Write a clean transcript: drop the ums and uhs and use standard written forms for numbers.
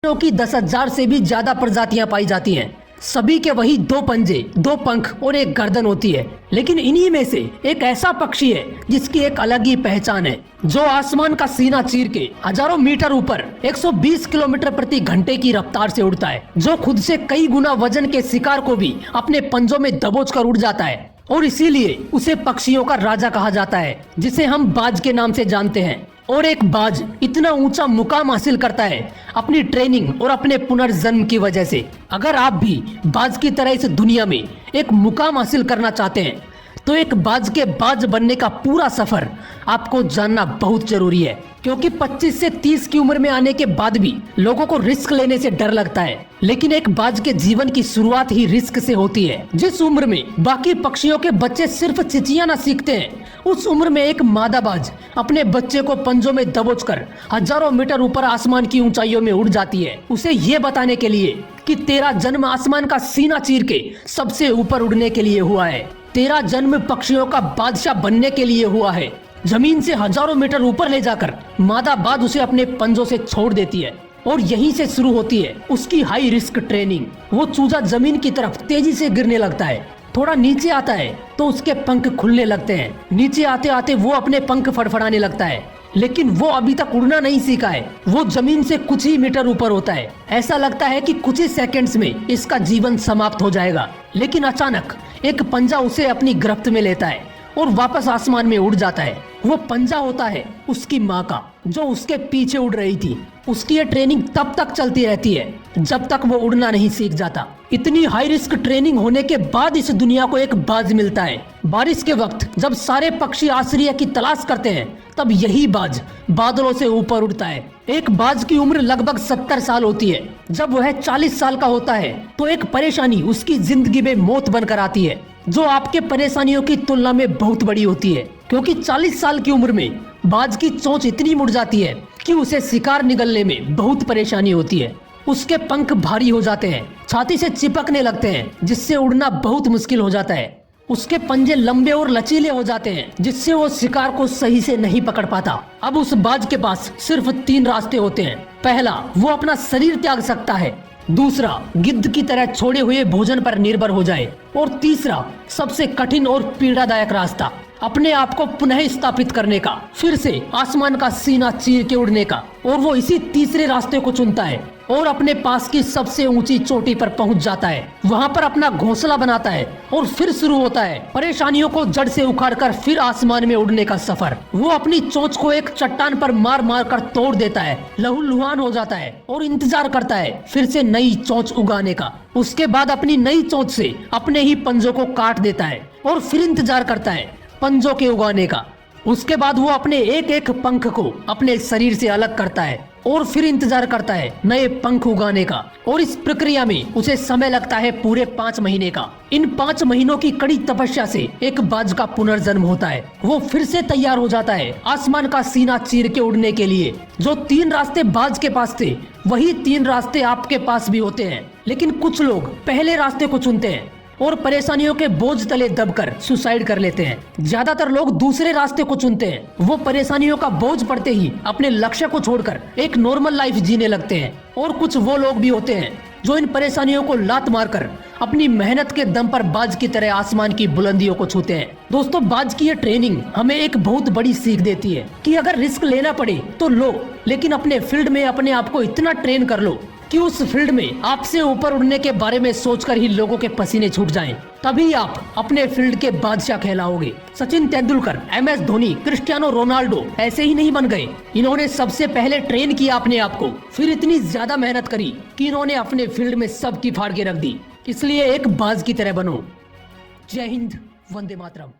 की 10,000 से भी ज्यादा प्रजातियां पाई जाती हैं। सभी के वही 2 पंजे, 2 पंख और एक गर्दन होती है। लेकिन इन्हीं में से एक ऐसा पक्षी है जिसकी एक अलग ही पहचान है, जो आसमान का सीना चीर के हजारों मीटर ऊपर 120 किलोमीटर प्रति घंटे की रफ्तार से उड़ता है, जो खुद से कई गुना वजन के शिकार को भी अपने पंजों में दबोच कर उड़ जाता है। और इसीलिए उसे पक्षियों का राजा कहा जाता है, जिसे हम बाज के नाम से जानते हैं। और एक बाज इतना ऊंचा मुकाम हासिल करता है अपनी ट्रेनिंग और अपने पुनर्जन्म की वजह से। अगर आप भी बाज की तरह इस दुनिया में एक मुकाम हासिल करना चाहते हैं, तो एक बाज के बाज बनने का पूरा सफर आपको जानना बहुत जरूरी है। क्योंकि 25 से 30 की उम्र में आने के बाद भी लोगों को रिस्क लेने से डर लगता है, लेकिन एक बाज के जीवन की शुरुआत ही रिस्क से होती है। जिस उम्र में बाकी पक्षियों के बच्चे सिर्फ चिचियाना सीखते हैं, उस उम्र में एक मादा बाज अपने बच्चे को पंजों में दबोचकर हजारों मीटर ऊपर आसमान की ऊंचाइयों में उड़ जाती है, उसे ये बताने के लिए कि तेरा जन्म आसमान का सीना चीर के सबसे ऊपर उड़ने के लिए हुआ है। तेरा जन्म पक्षियों का बादशाह बनने के लिए हुआ है। जमीन से हजारों मीटर ऊपर ले जाकर मादा बाज उसे अपने पंजों से छोड़ देती है, और यहीं से शुरू होती है उसकी हाई रिस्क ट्रेनिंग। वो चूजा जमीन की तरफ तेजी से गिरने लगता है। थोड़ा नीचे आता है तो उसके पंख खुलने लगते हैं। नीचे आते आते वो अपने पंख फड़फड़ाने लगता है, लेकिन वो अभी तक उड़ना नहीं सीखा है। वो जमीन से कुछ ही मीटर ऊपर होता है। ऐसा लगता है कि कुछ ही सेकंड्स में इसका जीवन समाप्त हो जाएगा। लेकिन अचानक एक पंजा उसे अपनी गिरफ्त में लेता है और वापस आसमान में उड़ जाता है। वो पंजा होता है उसकी माँ का, जो उसके पीछे उड़ रही थी। उसकी ये ट्रेनिंग तब तक चलती रहती है जब तक वो उड़ना नहीं सीख जाता। इतनी हाई रिस्क ट्रेनिंग होने के बाद इस दुनिया को एक बाज मिलता है। बारिश के वक्त जब सारे पक्षी आश्रय की तलाश करते हैं, तब यही बाज बादलों से ऊपर उड़ता है। एक बाज की उम्र लगभग 70 साल होती है। जब वह 40 साल का होता है तो एक परेशानी उसकी जिंदगी में मौत बनकर आती है, जो आपके परेशानियों की तुलना में बहुत बड़ी होती है। क्योंकि 40 साल की उम्र में बाज की चोंच इतनी मुड़ जाती है कि उसे शिकार निगलने में बहुत परेशानी होती है। उसके पंख भारी हो जाते हैं, छाती से चिपकने लगते हैं, जिससे उड़ना बहुत मुश्किल हो जाता है। उसके पंजे लंबे और लचीले हो जाते हैं, जिससे वो शिकार को सही से नहीं पकड़ पाता। अब उस बाज के पास सिर्फ 3 रास्ते होते हैं। पहला, वो अपना शरीर त्याग सकता है। दूसरा, गिद्ध की तरह छोड़े हुए भोजन पर निर्भर हो जाए। और तीसरा, सबसे कठिन और पीड़ादायक रास्ता, अपने आप को पुनः स्थापित करने का, फिर से आसमान का सीना चीर के उड़ने का। और वो इसी तीसरे रास्ते को चुनता है और अपने पास की सबसे ऊंची चोटी पर पहुंच जाता है। वहां पर अपना घोंसला बनाता है और फिर शुरू होता है परेशानियों को जड़ से उखाड़कर फिर आसमान में उड़ने का सफर। वो अपनी चोंच को एक चट्टान पर मार मार कर तोड़ देता है, लहूलुहान हो जाता है और इंतजार करता है फिर से नई चोंच उगाने का। उसके बाद अपनी नई चोंच से अपने ही पंजों को काट देता है और फिर इंतजार करता है पंजों के उगाने का। उसके बाद वो अपने एक एक पंख को अपने शरीर से अलग करता है और फिर इंतजार करता है नए पंख उगाने का। और इस प्रक्रिया में उसे समय लगता है पूरे 5 महीने का। इन 5 महीनों की कड़ी तपस्या से एक बाज का पुनर्जन्म होता है। वो फिर से तैयार हो जाता है आसमान का सीना चीर के उड़ने के लिए। जो 3 रास्ते बाज के पास थे, वही 3 रास्ते आपके पास भी होते हैं। लेकिन कुछ लोग पहले रास्ते को चुनते हैं और परेशानियों के बोझ तले दबकर सुसाइड कर लेते हैं। ज्यादातर लोग दूसरे रास्ते को चुनते हैं। वो परेशानियों का बोझ पड़ते ही अपने लक्ष्य को छोड़कर एक नॉर्मल लाइफ जीने लगते हैं। और कुछ वो लोग भी होते हैं जो इन परेशानियों को लात मारकर अपनी मेहनत के दम पर बाज की तरह आसमान की बुलंदियों को छूते हैं। दोस्तों, बाज की ये ट्रेनिंग हमें एक बहुत बड़ी सीख देती है कि अगर रिस्क लेना पड़े तो लो, लेकिन अपने फील्ड में अपने आप को इतना ट्रेन कर लो कि उस फील्ड में आपसे ऊपर उड़ने के बारे में सोचकर ही लोगों के पसीने छूट जाएं। तभी आप अपने फील्ड के बादशाह कहलाओगे। Sachin Tendulkar, MS Dhoni, Cristiano Ronaldo ऐसे ही नहीं बन गए। इन्होंने सबसे पहले ट्रेन किया अपने आप को, फिर इतनी ज्यादा मेहनत करी कि इन्होंने अपने फील्ड में सबकी फाड़ के रख दी। इसलिए एक बाज की तरह बनो। जय हिंद, वंदे मातरम।